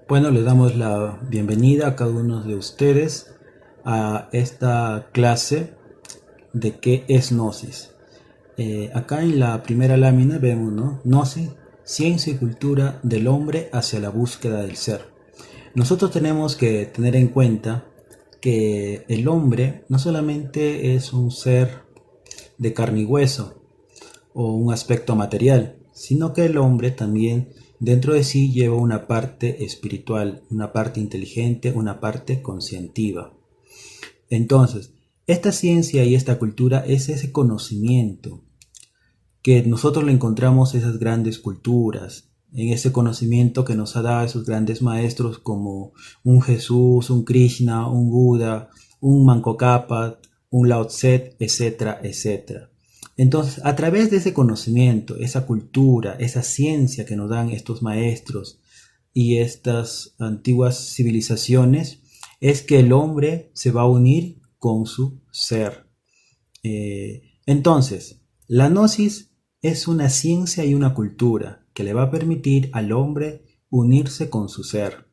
Bueno, les damos la bienvenida a cada uno de ustedes a esta clase de qué es Gnosis. Acá en la primera lámina vemos, ¿no? Gnosis, ciencia y cultura del hombre hacia la búsqueda del ser. Nosotros tenemos que tener en cuenta que el hombre no solamente es un ser de carne y hueso, o un aspecto material, sino que el hombre también dentro de sí lleva una parte espiritual, una parte inteligente, una parte conscientiva. Entonces, esta ciencia y esta cultura es ese conocimiento que nosotros lo encontramos en esas grandes culturas, en ese conocimiento que nos ha dado esos grandes maestros como un Jesús, un Krishna, un Buda, un Manco Cápac, un Lao Tse, etcétera, etcétera. Entonces, a través de ese conocimiento, esa cultura, esa ciencia que nos dan estos maestros y estas antiguas civilizaciones, es que el hombre se va a unir con su ser. Entonces, la gnosis es una ciencia y una cultura que le va a permitir al hombre unirse con su ser.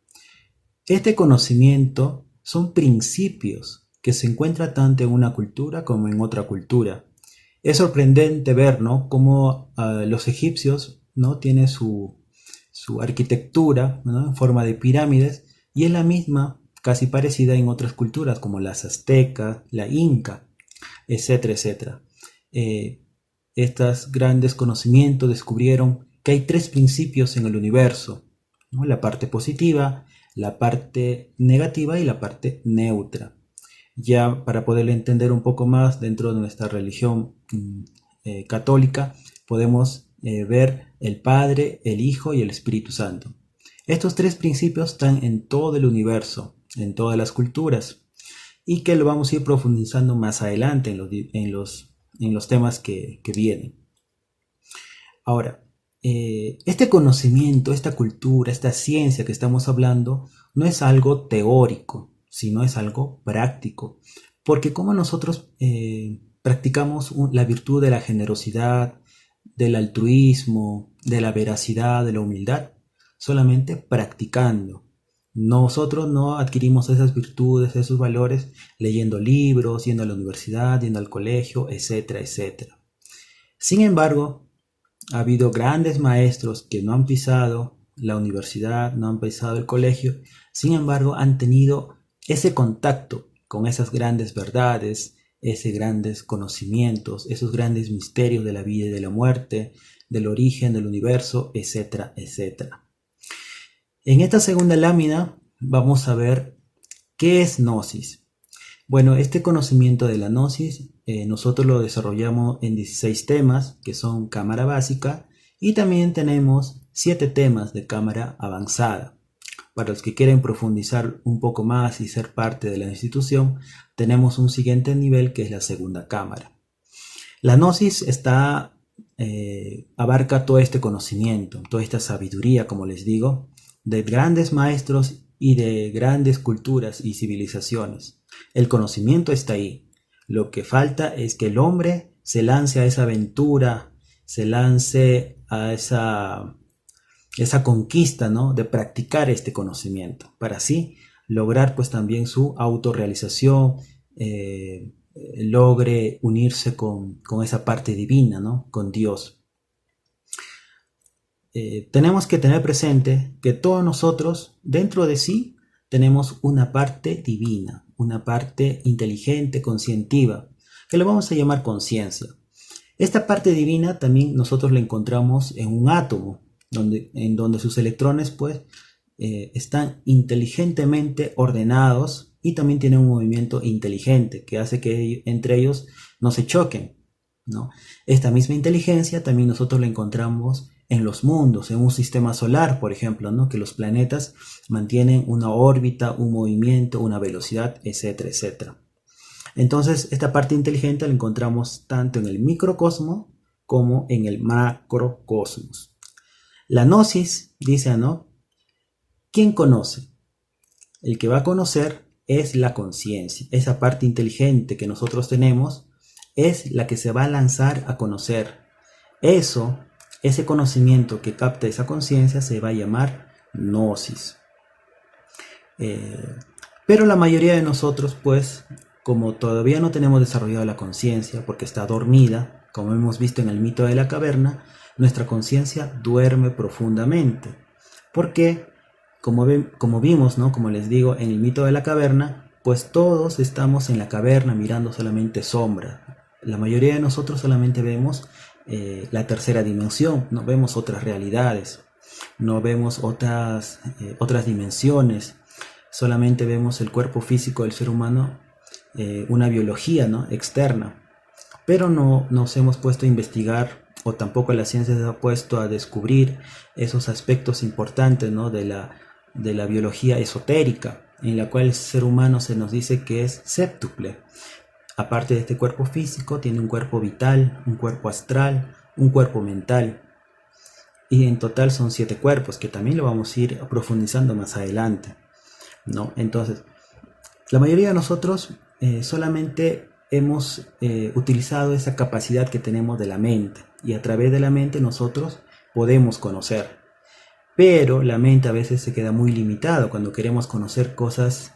Este conocimiento son principios que se encuentran tanto en una cultura como en otra cultura. Es sorprendente ver, ¿no?, cómo los egipcios, ¿no?, tienen su arquitectura, ¿no?, en forma de pirámides, y es la misma, casi parecida en otras culturas como las aztecas, la inca, etcétera, etcétera. Estos grandes conocimientos descubrieron que hay tres principios en el universo, ¿no? La parte positiva, la parte negativa y la parte neutra. Ya para poder entender un poco más dentro de nuestra religión católica, podemos ver el Padre, el Hijo y el Espíritu Santo. Estos tres principios están en todo el universo, en todas las culturas, y que lo vamos a ir profundizando más adelante en los temas que vienen. Ahora, este conocimiento, esta cultura, esta ciencia que estamos hablando, no es algo teórico, sino es algo práctico. Porque como nosotros practicamos la virtud de la generosidad, del altruismo, de la veracidad, de la humildad, solamente practicando. Nosotros no adquirimos esas virtudes, esos valores leyendo libros, yendo a la universidad, yendo al colegio, etcétera, etcétera. Sin embargo, ha habido grandes maestros que no han pisado la universidad, no han pisado el colegio, sin embargo han tenido ese contacto con esas grandes verdades, esos grandes conocimientos, esos grandes misterios de la vida y de la muerte, del origen del universo, etcétera, etcétera. En esta segunda lámina vamos a ver qué es Gnosis. Bueno, este conocimiento de la Gnosis nosotros lo desarrollamos en 16 temas que son cámara básica, y también tenemos 7 temas de cámara avanzada. Para los que quieren profundizar un poco más y ser parte de la institución, tenemos un siguiente nivel que es la segunda cámara. La Gnosis abarca todo este conocimiento, toda esta sabiduría, como les digo, de grandes maestros y de grandes culturas y civilizaciones. El conocimiento está ahí. Lo que falta es que el hombre se lance a esa aventura, se lance a esa conquista, ¿no?, de practicar este conocimiento, para así lograr pues también su autorrealización, logre unirse con esa parte divina, ¿no?, con Dios. Tenemos que tener presente que todos nosotros dentro de sí tenemos una parte divina, una parte inteligente, conscientiva, que lo vamos a llamar conciencia. Esta parte divina también nosotros la encontramos en un átomo, en donde sus electrones pues están inteligentemente ordenados y también tienen un movimiento inteligente que hace que entre ellos no se choquen, ¿no? Esta misma inteligencia también nosotros la encontramos en los mundos, en un sistema solar, por ejemplo, ¿no?, que los planetas mantienen una órbita, un movimiento, una velocidad, etcétera, etcétera. Entonces, esta parte inteligente la encontramos tanto en el microcosmos como en el macrocosmos. La gnosis dice, ¿no?, ¿quién conoce? El que va a conocer es la conciencia. Esa parte inteligente que nosotros tenemos es la que se va a lanzar a conocer. Ese conocimiento que capta esa conciencia se va a llamar gnosis. Eh, pero la mayoría de nosotros, pues, como todavía no tenemos desarrollado la conciencia, porque está dormida, como hemos visto en el mito de la caverna, nuestra conciencia duerme profundamente. Porque, como vimos, ¿no? Como les digo, en el mito de la caverna, pues todos estamos en la caverna mirando solamente sombra. La mayoría de nosotros solamente vemos la tercera dimensión, no vemos otras realidades, no vemos otras dimensiones, solamente vemos el cuerpo físico del ser humano, una biología, ¿no? Externa, pero no nos hemos puesto a investigar, o tampoco la ciencia se ha puesto a descubrir esos aspectos importantes, ¿no? de la biología esotérica, en la cual el ser humano se nos dice que es séptuple. Aparte de este cuerpo físico, tiene un cuerpo vital, un cuerpo astral, un cuerpo mental. Y en total son 7 cuerpos, que también lo vamos a ir profundizando más adelante, ¿no? Entonces, la mayoría de nosotros solamente hemos utilizado esa capacidad que tenemos de la mente, y a través de la mente nosotros podemos conocer. Pero la mente a veces se queda muy limitado cuando queremos conocer cosas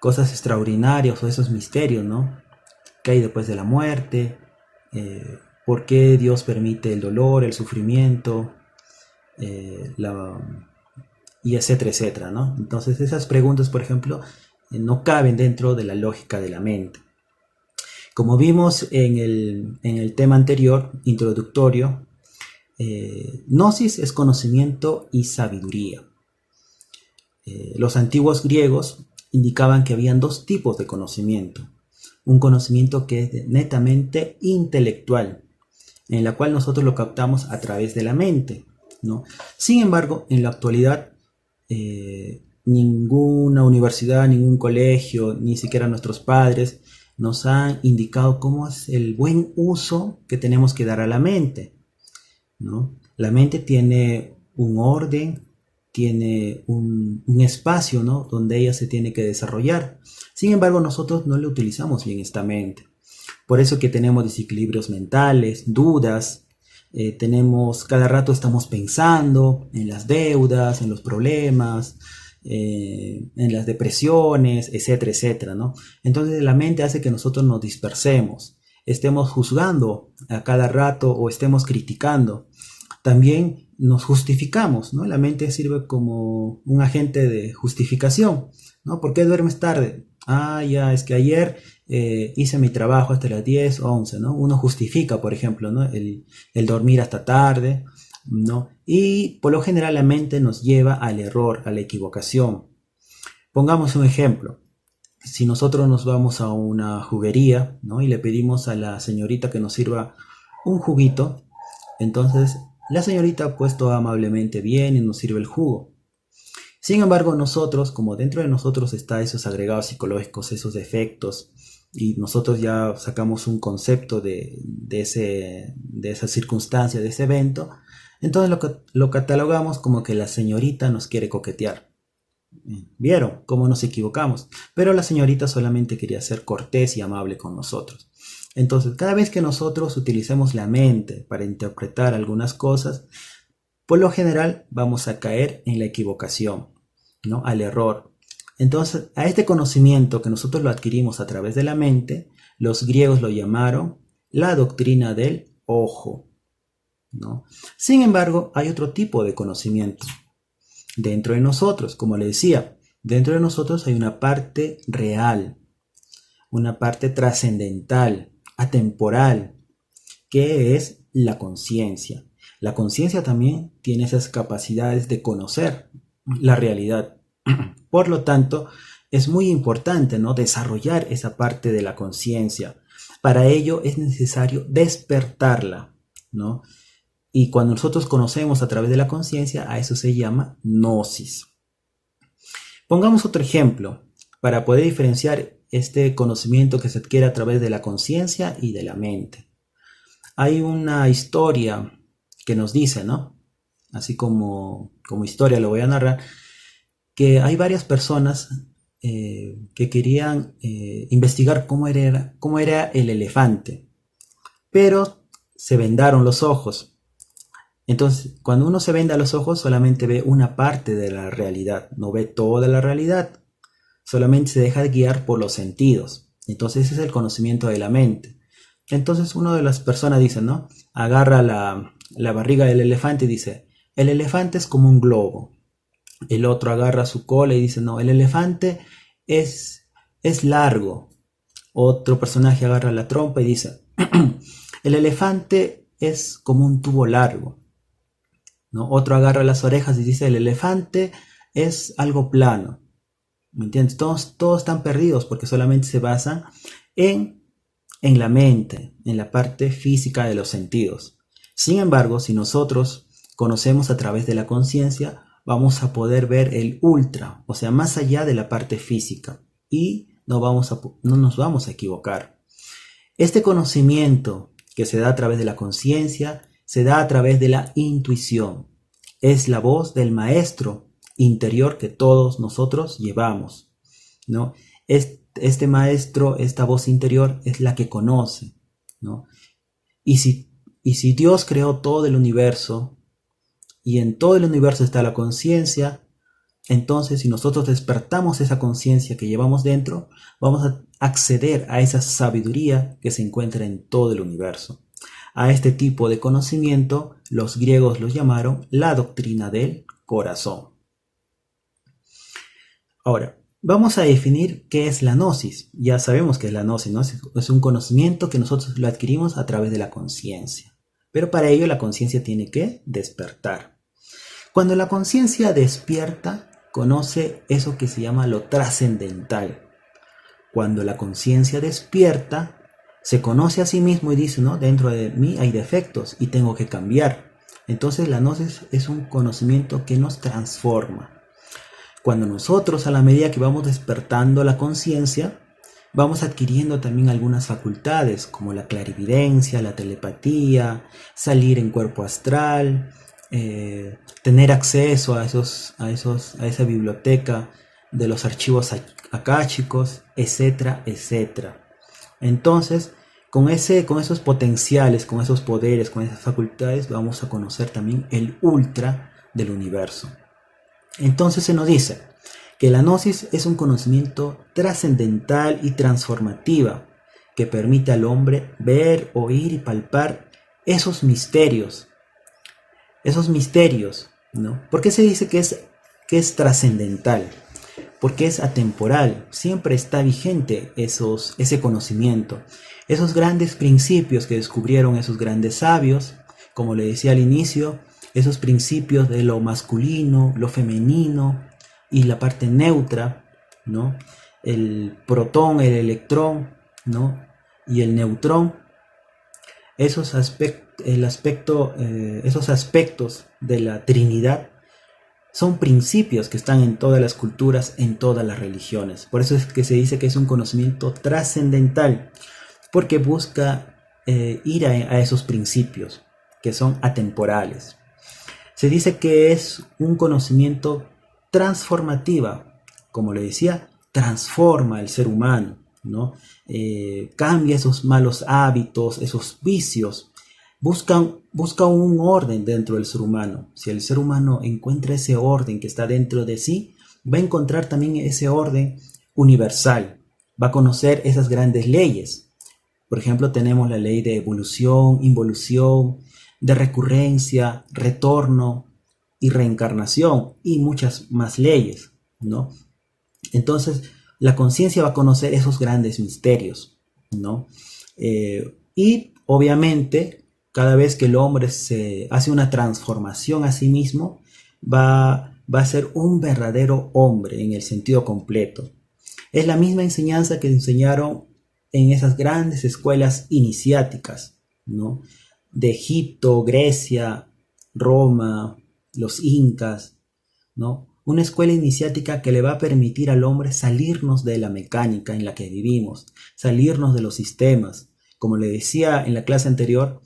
extraordinarias o esos misterios, ¿no? ¿Qué hay después de la muerte? ¿Por qué Dios permite el dolor, el sufrimiento? Eh, la, y etcétera, etcétera, ¿no? Entonces esas preguntas, por ejemplo, no caben dentro de la lógica de la mente. Como vimos en el tema anterior, introductorio, gnosis es conocimiento y sabiduría. Los antiguos griegos indicaban que habían dos tipos de conocimiento. Un conocimiento que es netamente intelectual, en la cual nosotros lo captamos a través de la mente, ¿no? Sin embargo, en la actualidad, ninguna universidad, ningún colegio, ni siquiera nuestros padres nos han indicado cómo es el buen uso que tenemos que dar a la mente, ¿no? La mente tiene un orden, tiene un espacio, ¿no? Donde ella se tiene que desarrollar. Sin embargo, nosotros no le utilizamos bien esta mente. Por eso que tenemos desequilibrios mentales, dudas, cada rato estamos pensando en las deudas, en los problemas, en las depresiones, etcétera, etcétera, ¿no? Entonces la mente hace que nosotros nos dispersemos, estemos juzgando a cada rato o estemos criticando. También nos justificamos, ¿no? La mente sirve como un agente de justificación, ¿no? ¿Por qué duermes tarde? Ah, ya, es que ayer hice mi trabajo hasta las 10, 11, ¿no? Uno justifica, por ejemplo, ¿no? El dormir hasta tarde, ¿no? Y por lo general la mente nos lleva al error, a la equivocación. Pongamos un ejemplo. Si nosotros nos vamos a una juguería, ¿no? Y le pedimos a la señorita que nos sirva un juguito, entonces la señorita pues todo amablemente viene y nos sirve el jugo. Sin embargo, nosotros, como dentro de nosotros está esos agregados psicológicos, esos efectos, y nosotros ya sacamos un concepto de esa circunstancia, de ese evento, entonces lo catalogamos como que la señorita nos quiere coquetear. ¿Vieron cómo nos equivocamos? Pero la señorita solamente quería ser cortés y amable con nosotros. Entonces, cada vez que nosotros utilicemos la mente para interpretar algunas cosas, por lo general vamos a caer en la equivocación, ¿no? Al error. Entonces, a este conocimiento que nosotros lo adquirimos a través de la mente, los griegos lo llamaron la doctrina del ojo, ¿no? Sin embargo, hay otro tipo de conocimiento dentro de nosotros. Como le decía, dentro de nosotros hay una parte real, una parte trascendental, atemporal, que es la conciencia. La conciencia también tiene esas capacidades de conocer la realidad. Por lo tanto, es muy importante, ¿no? Desarrollar esa parte de la conciencia. Para ello es necesario despertarla, ¿no? Y cuando nosotros conocemos a través de la conciencia, a eso se llama gnosis. Pongamos otro ejemplo para poder diferenciar este conocimiento que se adquiere a través de la conciencia y de la mente. Hay una historia que nos dice, ¿no? Así como historia lo voy a narrar, que hay varias personas que querían investigar cómo era el elefante, pero se vendaron los ojos. Entonces, cuando uno se venda los ojos, solamente ve una parte de la realidad, no ve toda la realidad, solamente se deja guiar por los sentidos. Entonces, ese es el conocimiento de la mente. Entonces, una de las personas dice, ¿no? Agarra la barriga del elefante y dice, el elefante es como un globo. El otro agarra su cola y dice, no, el elefante es largo. Otro personaje agarra la trompa y dice, el elefante es como un tubo largo, ¿no? Otro agarra las orejas y dice, el elefante es algo plano. ¿Me entiendes? Todos están perdidos porque solamente se basan en, en la mente, en la parte física de los sentidos. Sin embargo, si nosotros conocemos a través de la conciencia, vamos a poder ver el ultra, o sea, más allá de la parte física, y no nos vamos a equivocar. Este conocimiento que se da a través de la conciencia se da a través de la intuición. Es la voz del maestro interior que todos nosotros llevamos, ¿no? Este maestro, esta voz interior es la que conoce, ¿no? Y si Dios creó todo el universo y en todo el universo está la conciencia, entonces si nosotros despertamos esa conciencia que llevamos dentro, vamos a acceder a esa sabiduría que se encuentra en todo el universo. A este tipo de conocimiento los griegos los llamaron la doctrina del corazón. Ahora, vamos a definir qué es la gnosis. Ya sabemos qué es la gnosis, ¿no? Es un conocimiento que nosotros lo adquirimos a través de la conciencia. Pero para ello la conciencia tiene que despertar. Cuando la conciencia despierta, conoce eso que se llama lo trascendental. Cuando la conciencia despierta, se conoce a sí mismo y dice, no, dentro de mí hay defectos y tengo que cambiar. Entonces la gnosis es un conocimiento que nos transforma. Cuando nosotros, a la medida que vamos despertando la conciencia, vamos adquiriendo también algunas facultades como la clarividencia, la telepatía, salir en cuerpo astral, tener acceso a esa biblioteca de los archivos akáshicos, etcétera, etcétera. Entonces, con esos potenciales, con esos poderes, con esas facultades, vamos a conocer también el ultra del universo. Entonces se nos dice que la gnosis es un conocimiento trascendental y transformativa que permite al hombre ver, oír y palpar esos misterios, ¿no? ¿Por qué se dice que es trascendental? Porque es atemporal, siempre está vigente ese conocimiento, esos grandes principios que descubrieron esos grandes sabios, como le decía al inicio, esos principios de lo masculino, lo femenino y la parte neutra, ¿no? El protón, el electrón, ¿no? Y el neutrón, esos aspectos de la Trinidad son principios que están en todas las culturas, en todas las religiones. Por eso es que se dice que es un conocimiento trascendental, porque busca ir a esos principios que son atemporales. Se dice que es un conocimiento transformativa, como le decía, transforma al ser humano, ¿no? Cambia esos malos hábitos, esos vicios, busca un orden dentro del ser humano. Si el ser humano encuentra ese orden que está dentro de sí, va a encontrar también ese orden universal, va a conocer esas grandes leyes. Por ejemplo, tenemos la ley de evolución, involución, de recurrencia, retorno y reencarnación y muchas más leyes, ¿no? Entonces, la conciencia va a conocer esos grandes misterios, ¿no? Y obviamente, cada vez que el hombre se hace una transformación a sí mismo, va a ser un verdadero hombre en el sentido completo. Es la misma enseñanza que enseñaron en esas grandes escuelas iniciáticas, ¿no? De Egipto, Grecia, Roma, los incas, ¿no? Una escuela iniciática que le va a permitir al hombre salirnos de la mecánica en la que vivimos, salirnos de los sistemas. Como le decía en la clase anterior,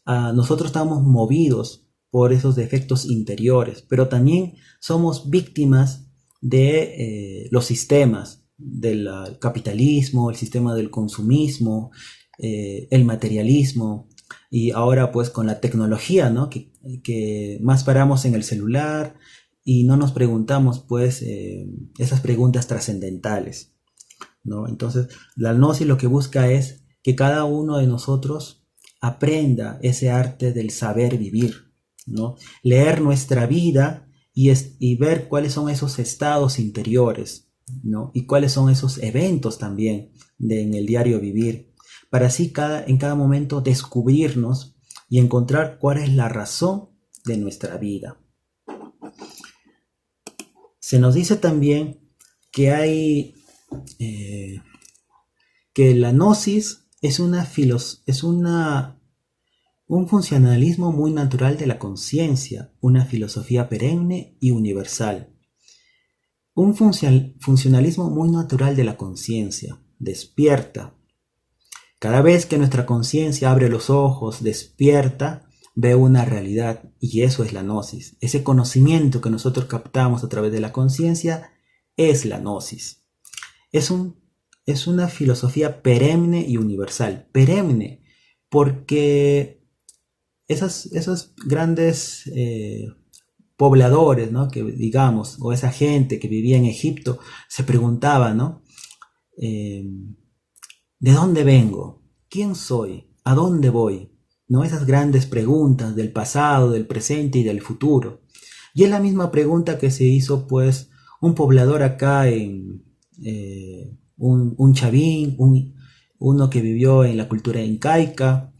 nosotros estamos movidos por esos defectos interiores, pero también somos víctimas de los sistemas del capitalismo, el sistema del consumismo, el materialismo. Y ahora pues con la tecnología, ¿no? Que más paramos en el celular y no nos preguntamos pues esas preguntas trascendentales, ¿no? Entonces la gnosis lo que busca es que cada uno de nosotros aprenda ese arte del saber vivir, ¿no? Leer nuestra vida y ver cuáles son esos estados interiores, ¿no? Y cuáles son esos eventos también en el diario vivir, para así en cada momento descubrirnos y encontrar cuál es la razón de nuestra vida. Se nos dice también que hay que la gnosis es un funcionalismo muy natural de la conciencia, una filosofía perenne y universal. Un funcionalismo muy natural de la conciencia, despierta. Cada vez que nuestra conciencia abre los ojos, despierta, ve una realidad, y eso es la gnosis. Ese conocimiento que nosotros captamos a través de la conciencia es la gnosis. Es una filosofía perenne y universal. Perenne, porque esos grandes pobladores, ¿no? Que digamos, o esa gente que vivía en Egipto, se preguntaba, ¿no? ¿De dónde vengo? ¿Quién soy? ¿A dónde voy? ¿No? Esas grandes preguntas del pasado, del presente y del futuro. Y es la misma pregunta que se hizo, pues, un poblador acá en un chavín, uno que vivió en la cultura incaica,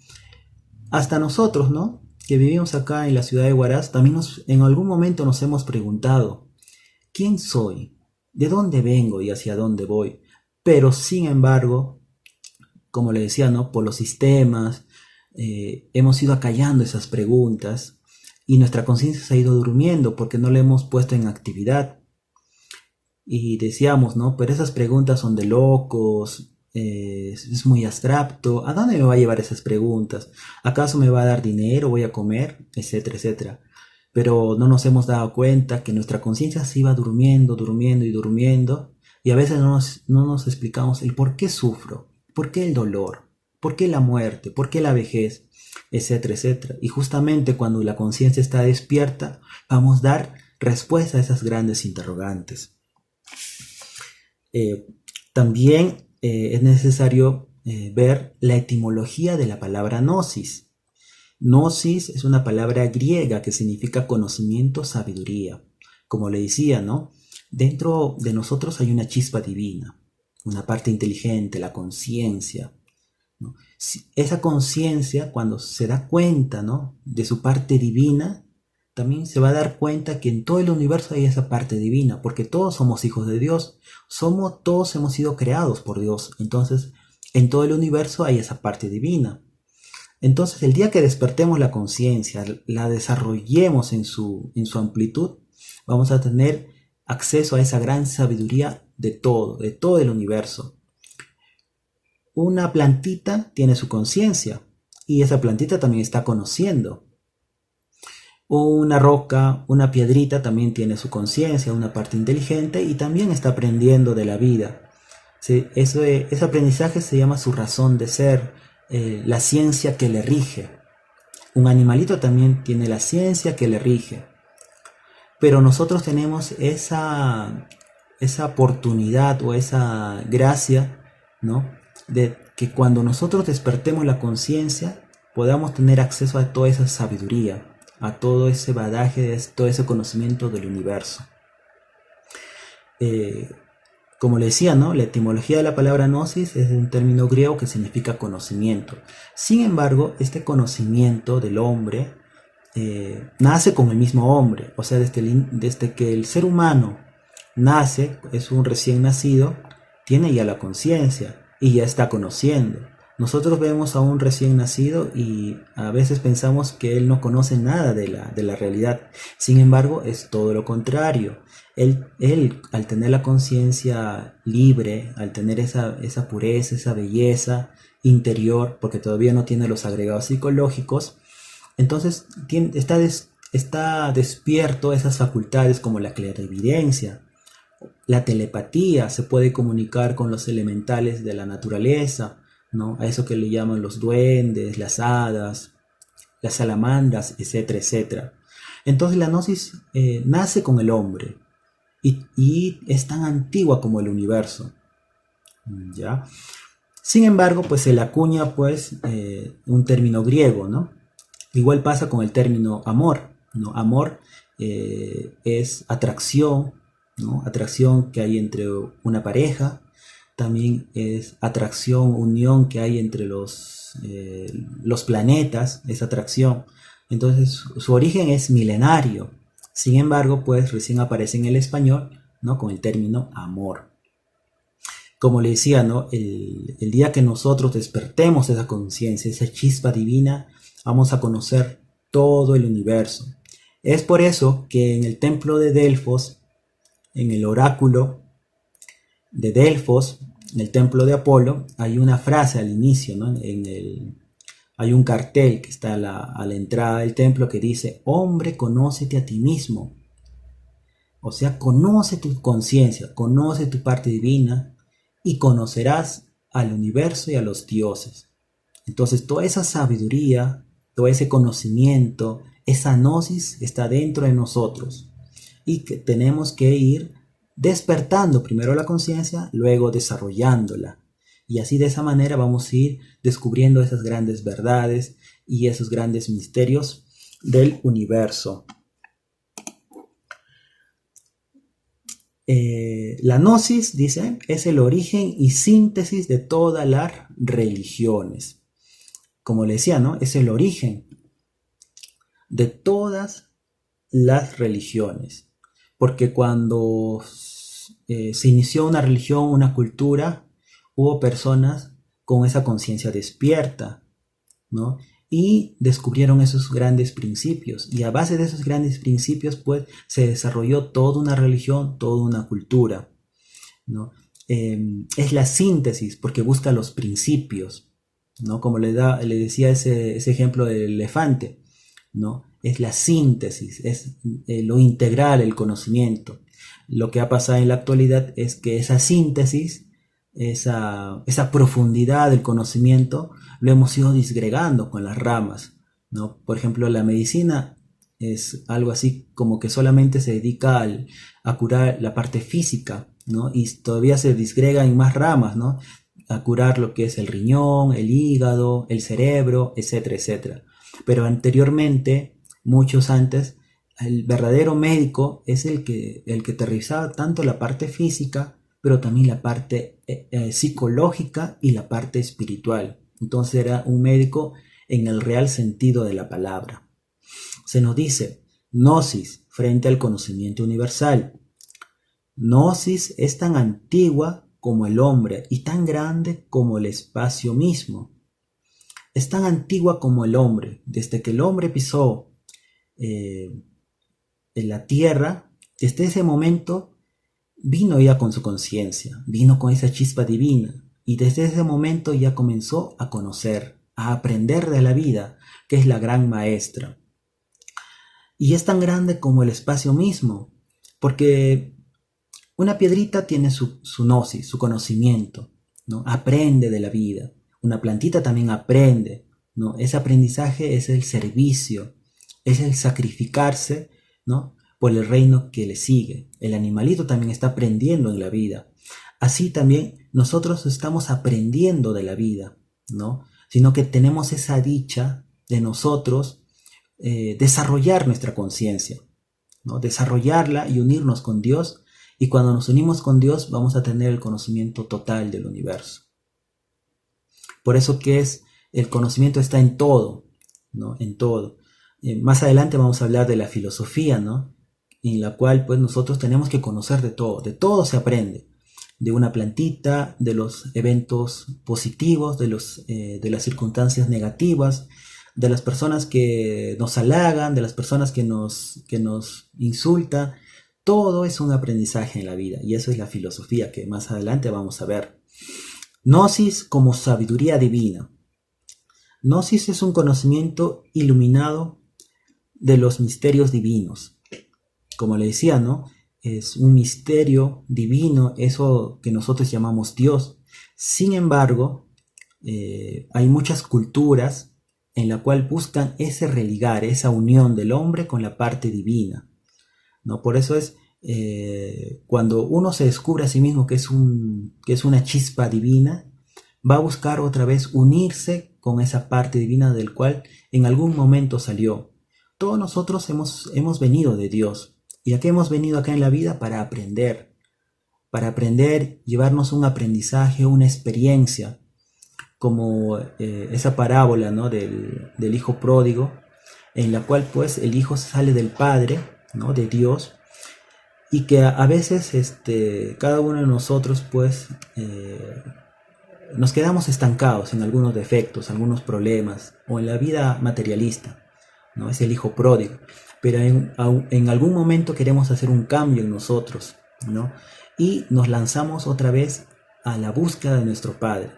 hasta nosotros, ¿no? Que vivimos acá en la ciudad de Huaraz, también en algún momento nos hemos preguntado, ¿quién soy? ¿De dónde vengo y hacia dónde voy? Pero sin embargo, como le decía, ¿no? Por los sistemas, hemos ido acallando esas preguntas y nuestra conciencia se ha ido durmiendo porque no la hemos puesto en actividad. Y decíamos, ¿no? Pero esas preguntas son de locos, es muy abstracto. ¿A dónde me va a llevar esas preguntas? ¿Acaso me va a dar dinero? ¿Voy a comer? Etcétera, etcétera. Pero no nos hemos dado cuenta que nuestra conciencia se iba durmiendo, durmiendo y durmiendo. Y a veces no nos explicamos el por qué sufro, por qué el dolor, por qué la muerte, por qué la vejez, etcétera, etcétera. Y justamente cuando la conciencia está despierta, vamos a dar respuesta a esas grandes interrogantes. Eh, también es necesario ver la etimología de la palabra gnosis. Gnosis es una palabra griega que significa conocimiento, sabiduría. Como le decía, ¿no? Dentro de nosotros hay una chispa divina, una parte inteligente, la conciencia, ¿no? Esa conciencia, cuando se da cuenta, ¿no? De su parte divina, también se va a dar cuenta que en todo el universo hay esa parte divina, porque todos somos hijos de Dios, todos hemos sido creados por Dios, entonces en todo el universo hay esa parte divina. Entonces el día que despertemos la conciencia, la desarrollemos en su amplitud, vamos a tener acceso a esa gran sabiduría de todo el universo. Una plantita tiene su conciencia y esa plantita también está conociendo. Una roca, una piedrita también tiene su conciencia, una parte inteligente y también está aprendiendo de la vida. ¿Sí? Ese aprendizaje se llama su razón de ser, la ciencia que le rige. Un animalito también tiene la ciencia que le rige. Pero nosotros tenemos esa oportunidad o esa gracia, ¿no? De que cuando nosotros despertemos la conciencia, podamos tener acceso a toda esa sabiduría, a todo ese bagaje, todo ese conocimiento del universo. Como le decía, ¿no? La etimología de la palabra gnosis es un término griego que significa conocimiento. Sin embargo, este conocimiento del hombre nace con el mismo hombre. O sea, desde que el ser humano nace, es un recién nacido, tiene ya la conciencia y ya está conociendo. Nosotros vemos a un recién nacido y a veces pensamos que él no conoce nada de la realidad. Sin embargo, es todo lo contrario. Él al tener la conciencia libre, al tener esa pureza, esa belleza interior, porque todavía no tiene los agregados psicológicos, entonces está despierto esas facultades como la clarividencia, la telepatía, se puede comunicar con los elementales de la naturaleza, ¿no? A eso que le llaman los duendes, las hadas. las salamandras, etcétera, etcétera. Entonces la gnosis nace con el hombre y es tan antigua como el universo, ¿ya? Sin embargo, pues se le acuña pues un término griego, ¿no? Igual pasa con el término amor, ¿no? Amor es atracción, ¿no? Atracción que hay entre una pareja, también es atracción, unión que hay entre los planetas, esa atracción. Entonces su origen es milenario. Sin embargo, pues recién aparece en el español, ¿no? Con el término amor. Como le decía, ¿no? El día que nosotros despertemos esa conciencia, esa chispa divina, vamos a conocer todo el universo. Es por eso que en el templo de Delfos, en el oráculo de Delfos, en el templo de Apolo, hay una frase al inicio, ¿no? Hay un cartel que está a la entrada del templo que dice: hombre, conócete a ti mismo. O sea, conoce tu conciencia, conoce tu parte divina y conocerás al universo y a los dioses. Entonces, toda esa sabiduría, todo ese conocimiento, esa gnosis está dentro de nosotros y que tenemos que ir despertando primero la conciencia, luego desarrollándola. Y así de esa manera vamos a ir descubriendo esas grandes verdades y esos grandes misterios del universo. La gnosis, dice, es el origen y síntesis de todas las religiones. Como le decía, ¿no? Es el origen de todas las religiones. Porque cuando se inició una religión, una cultura, hubo personas con esa conciencia despierta, ¿no? Y descubrieron esos grandes principios. Y a base de esos grandes principios, pues, se desarrolló toda una religión, toda una cultura, ¿no? Es la síntesis, porque busca los principios, ¿no? Como le decía ese ejemplo del elefante, ¿no? Es la síntesis, es lo integral, el conocimiento. Lo que ha pasado en la actualidad es que esa síntesis, esa profundidad del conocimiento, lo hemos ido disgregando con las ramas, ¿no? Por ejemplo, la medicina es algo así como que solamente se dedica a curar la parte física, ¿no? Y todavía se disgrega en más ramas, ¿no? A curar lo que es el riñón, el hígado, el cerebro, etcétera, etcétera. Pero anteriormente, muchos antes, el verdadero médico es el que te revisaba tanto la parte física, pero también la parte psicológica y la parte espiritual. Entonces era un médico en el real sentido de la palabra. Se nos dice gnosis frente al conocimiento universal. Gnosis es tan antigua como el hombre y tan grande como el espacio mismo. Es tan antigua como el hombre. Desde que el hombre pisó en la tierra, desde ese momento vino ya con su conciencia, vino con esa chispa divina, y desde ese momento ya comenzó a conocer, a aprender de la vida, que es la gran maestra. Y es tan grande como el espacio mismo, porque una piedrita tiene su gnosis, su conocimiento, ¿no? Aprende de la vida. Una plantita también aprende, ¿no? Ese aprendizaje es el servicio, es el sacrificarse, ¿no? Por el reino que le sigue. El animalito también está aprendiendo en la vida. Así también nosotros estamos aprendiendo de la vida, ¿no? Sino que tenemos esa dicha de nosotros desarrollar nuestra conciencia, ¿no? Desarrollarla y unirnos con Dios. Y cuando nos unimos con Dios vamos a tener el conocimiento total del universo. Por eso que el conocimiento está en todo, ¿no? En todo. Más adelante vamos a hablar de la filosofía, ¿no? En la cual pues nosotros tenemos que conocer de todo se aprende. De una plantita, de los eventos positivos, de las circunstancias negativas, de las personas que nos halagan, de las personas que nos insultan. Todo es un aprendizaje en la vida y eso es la filosofía que más adelante vamos a ver. Gnosis como sabiduría divina. Gnosis es un conocimiento iluminado de los misterios divinos. Como le decía, ¿no? Es un misterio divino, eso que nosotros llamamos Dios. Sin embargo, hay muchas culturas en la cual buscan ese religar, esa unión del hombre con la parte divina, ¿no? Por eso es cuando uno se descubre a sí mismo que es una chispa divina, va a buscar otra vez unirse con esa parte divina del cual en algún momento salió. Todos nosotros hemos venido de Dios. ¿Y a qué hemos venido acá en la vida? Para aprender, llevarnos un aprendizaje, una experiencia, como esa parábola, ¿no? del hijo pródigo, en la cual pues el hijo sale del Padre, ¿no? de Dios, y que a veces cada uno de nosotros pues nos quedamos estancados en algunos defectos, algunos problemas, o en la vida materialista, ¿no? Es el hijo pródigo. Pero en algún momento queremos hacer un cambio en nosotros, ¿no? Y nos lanzamos otra vez a la búsqueda de nuestro Padre.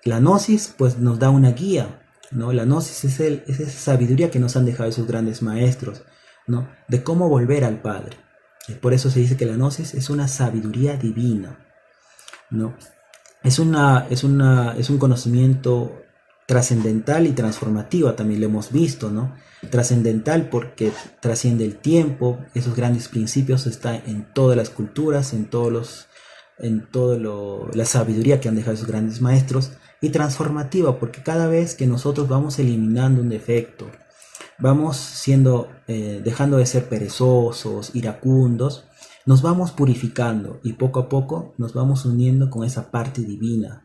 La gnosis pues nos da una guía, ¿no? La gnosis es esa sabiduría que nos han dejado esos grandes maestros, ¿no? De cómo volver al Padre. Y por eso se dice que la gnosis es una sabiduría divina, ¿no? Es un conocimiento trascendental y transformativo, también lo hemos visto, ¿no? Trascendental porque trasciende el tiempo, esos grandes principios están en todas las culturas, la sabiduría que han dejado esos grandes maestros, y transformativa porque cada vez que nosotros vamos eliminando un defecto, vamos dejando de ser perezosos, iracundos, nos vamos purificando y poco a poco nos vamos uniendo con esa parte divina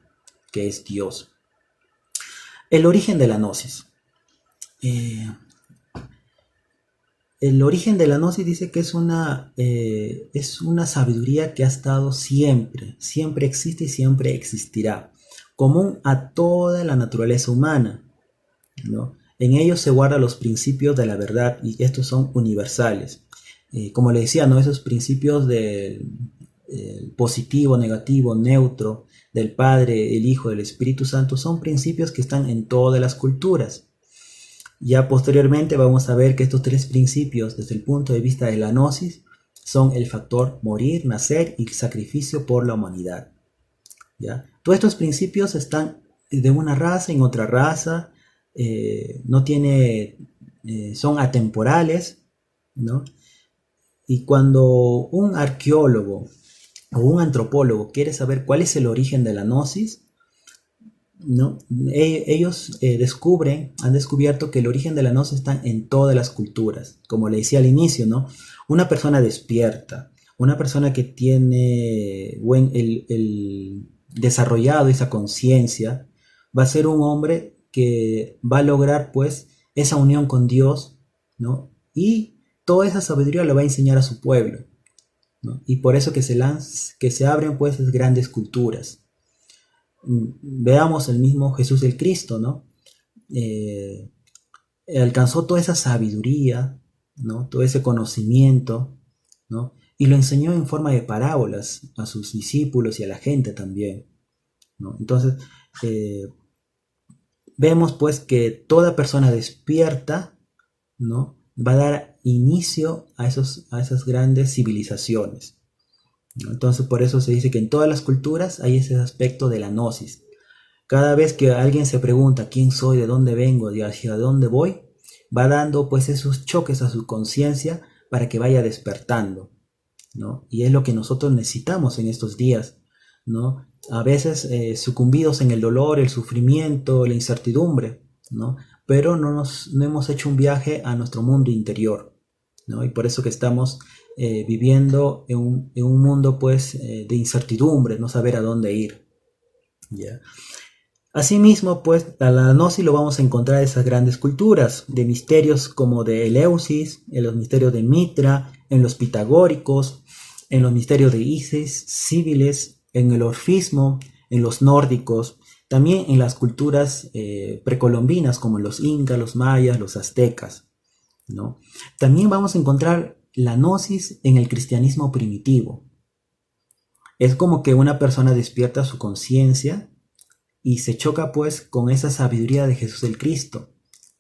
que es Dios. El origen de la gnosis. El origen de la gnosis dice que es una sabiduría que ha estado siempre, siempre existe y siempre existirá, común a toda la naturaleza humana, ¿no? En ellos se guardan los principios de la verdad y estos son universales. Como le decía, ¿no? Esos principios del positivo, negativo, neutro, del Padre, el Hijo, del Espíritu Santo, son principios que están en todas las culturas. Ya posteriormente vamos a ver que estos tres principios, desde el punto de vista de la gnosis, son el factor morir, nacer y sacrificio por la humanidad. ¿Ya? Todos estos principios están de una raza en otra raza, son atemporales, ¿no? Y cuando un arqueólogo o un antropólogo quiere saber cuál es el origen de la gnosis, ¿no? Ellos han descubierto que el origen de la gnosis está en todas las culturas. Como le decía al inicio, ¿no? Una persona despierta, una persona que tiene desarrollado esa conciencia, va a ser un hombre que va a lograr pues esa unión con Dios, ¿no? Y toda esa sabiduría la va a enseñar a su pueblo, ¿no? Y por eso que se abren pues esas grandes culturas. Veamos el mismo Jesús el Cristo, ¿no? Alcanzó toda esa sabiduría, ¿no? Todo ese conocimiento, ¿no? Y lo enseñó en forma de parábolas a sus discípulos y a la gente también, ¿no? Entonces, vemos pues que toda persona despierta, ¿no? Va a dar inicio a esas grandes civilizaciones, ¿no? Entonces por eso se dice que en todas las culturas hay ese aspecto de la gnosis. Cada vez que alguien se pregunta quién soy, de dónde vengo, y hacia dónde voy, va dando pues esos choques a su conciencia para que vaya despertando, ¿no? Y es lo que nosotros necesitamos en estos días, ¿no? A veces sucumbidos en el dolor, el sufrimiento, la incertidumbre, ¿no? Pero no hemos hecho un viaje a nuestro mundo interior, ¿no? Y por eso que estamos viviendo en un mundo pues de incertidumbre, no saber a dónde ir, ¿ya? Asimismo, pues, a la gnosis lo vamos a encontrar en esas grandes culturas, de misterios como de Eleusis, en los misterios de Mitra, en los pitagóricos, en los misterios de Isis, Civiles, en el orfismo, en los nórdicos, también en las culturas precolombinas como los incas, los mayas, los aztecas, ¿no? También vamos a encontrar la gnosis en el cristianismo primitivo. Es como que una persona despierta su conciencia y se choca pues con esa sabiduría de Jesús el Cristo,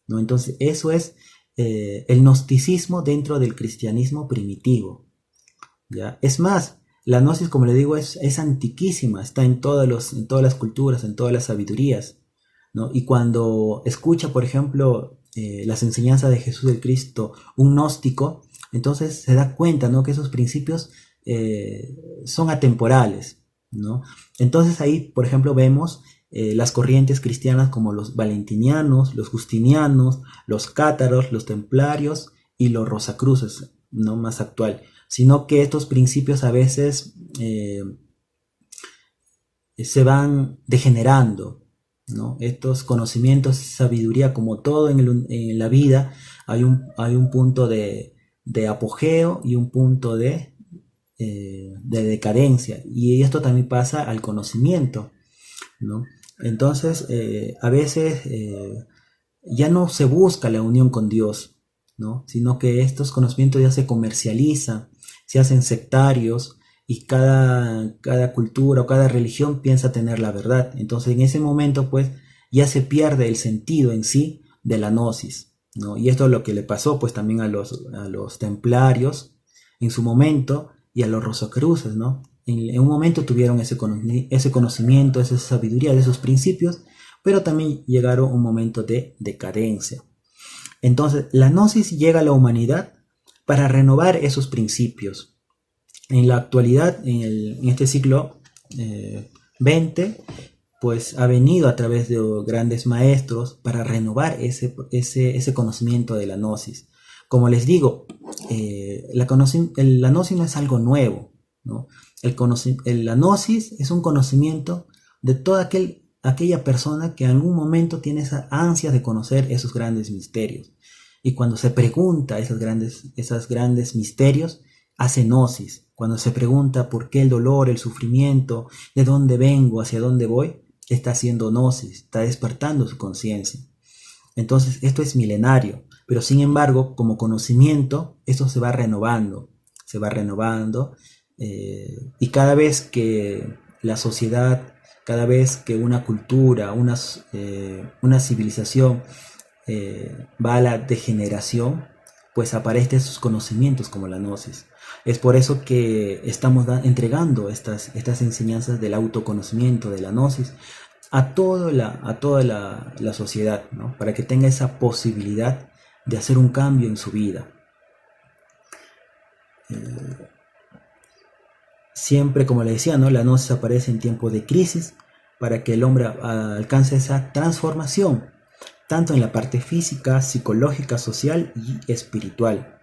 ¿no? Entonces eso es el gnosticismo dentro del cristianismo primitivo, ¿ya? Es más, la gnosis, como le digo, es antiquísima, está en todas las culturas, en todas las sabidurías, ¿no? Y cuando escucha, por ejemplo, las enseñanzas de Jesús el Cristo, un gnóstico, entonces se da cuenta, ¿no? Que esos principios son atemporales, ¿no? Entonces ahí, por ejemplo, vemos las corrientes cristianas como los valentinianos, los justinianos, los cátaros, los templarios y los rosacruces, no más actual, sino que estos principios a veces se van degenerando, ¿no? Estos conocimientos, sabiduría, como todo en la vida, hay un punto de apogeo y un punto de decadencia, y esto también pasa al conocimiento, ¿no? Entonces, a veces ya no se busca la unión con Dios, ¿no? Sino que estos conocimientos ya se comercializan, se hacen sectarios y cada cultura o cada religión piensa tener la verdad. Entonces en ese momento pues ya se pierde el sentido en sí de la gnosis, ¿no? Y esto es lo que le pasó pues también a los templarios en su momento y a los rosacruces, ¿no? En un momento tuvieron ese conocimiento, esa sabiduría de esos principios, pero también llegaron un momento de decadencia. Entonces, la gnosis llega a la humanidad para renovar esos principios. En la actualidad, en este siglo XX, pues ha venido a través de grandes maestros para renovar ese conocimiento de la gnosis. Como les digo, la gnosis no es algo nuevo, ¿no? La gnosis es un conocimiento de toda aquella persona que en algún momento tiene esa ansia de conocer esos grandes misterios. Y cuando se pregunta esos grandes misterios, hace gnosis. Cuando se pregunta por qué el dolor, el sufrimiento, de dónde vengo, hacia dónde voy, está haciendo gnosis, está despertando su conciencia. Entonces, esto es milenario, pero sin embargo, como conocimiento, esto se va renovando, y cada vez que la sociedad, cada vez que una cultura, una civilización va a la degeneración, pues aparecen sus conocimientos como la gnosis. Es por eso que estamos entregando estas enseñanzas del autoconocimiento, de la gnosis, a toda la sociedad, ¿no? Para que tenga esa posibilidad de hacer un cambio en su vida. Siempre, como le decía, ¿no? La gnosis aparece en tiempos de crisis para que el hombre alcance esa transformación, tanto en la parte física, psicológica, social y espiritual,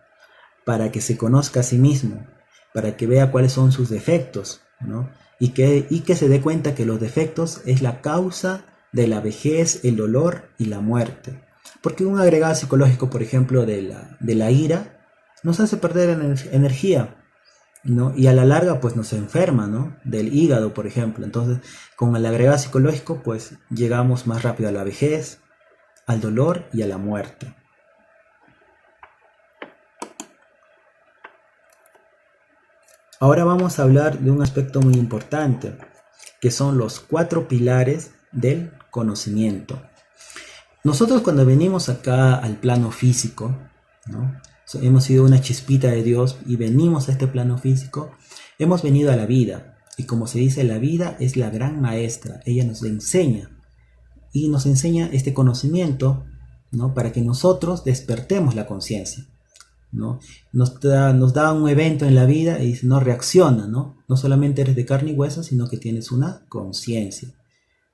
para que se conozca a sí mismo, para que vea cuáles son sus defectos, ¿no? Y que se dé cuenta que los defectos es la causa de la vejez, el dolor y la muerte. Porque un agregado psicológico, por ejemplo, de la ira, nos hace perder energía, ¿no? Y a la larga, pues nos enferma, ¿no? Del hígado, por ejemplo. Entonces, con el agregado psicológico, pues llegamos más rápido a la vejez, al dolor y a la muerte. Ahora vamos a hablar de un aspecto muy importante, que son los 4 pilares del conocimiento. Nosotros cuando venimos acá al plano físico, ¿no? Hemos sido una chispita de Dios y venimos a este plano físico, hemos venido a la vida. Y como se dice, la vida es la gran maestra, ella nos enseña. Y nos enseña este conocimiento, ¿no? Para que nosotros despertemos la conciencia, ¿no? Nos da un evento en la vida y no reacciona, ¿no? No solamente eres de carne y hueso, sino que tienes una conciencia,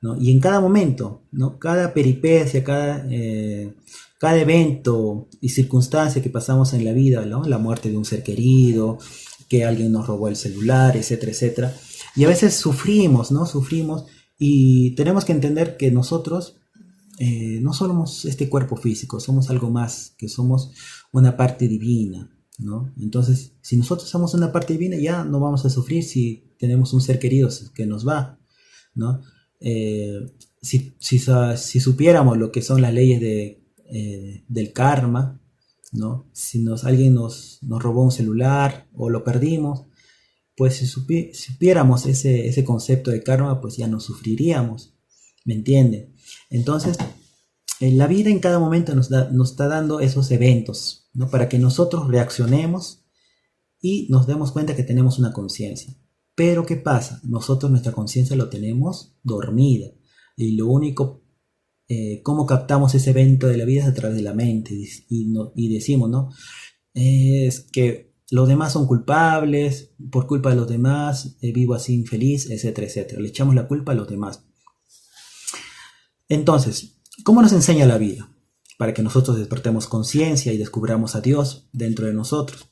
¿no? Y en cada momento, ¿no? Cada peripecia, cada evento y circunstancia que pasamos en la vida, ¿no? La muerte de un ser querido, que alguien nos robó el celular, etcétera, etcétera. Y a veces sufrimos, ¿no? Sufrimos y tenemos que entender que nosotros no somos este cuerpo físico, somos algo más, que somos una parte divina, ¿no? Entonces, si nosotros somos una parte divina, ya no vamos a sufrir si tenemos un ser querido que nos va, ¿no? Si supiéramos lo que son las leyes del karma, ¿no? Si alguien nos robó un celular o lo perdimos, pues si supiéramos ese concepto de karma, pues ya no sufriríamos, ¿me entienden? Entonces, en la vida en cada momento nos está dando esos eventos, ¿no? Para que nosotros reaccionemos y nos demos cuenta que tenemos una conciencia. Pero ¿qué pasa? Nosotros nuestra conciencia lo tenemos dormida y lo único cómo captamos ese evento de la vida es a través de la mente y decimos, ¿no? Es que los demás son culpables, por culpa de los demás vivo así infeliz, etcétera, etcétera. Le echamos la culpa a los demás. Entonces, ¿cómo nos enseña la vida? Para que nosotros despertemos conciencia y descubramos a Dios dentro de nosotros,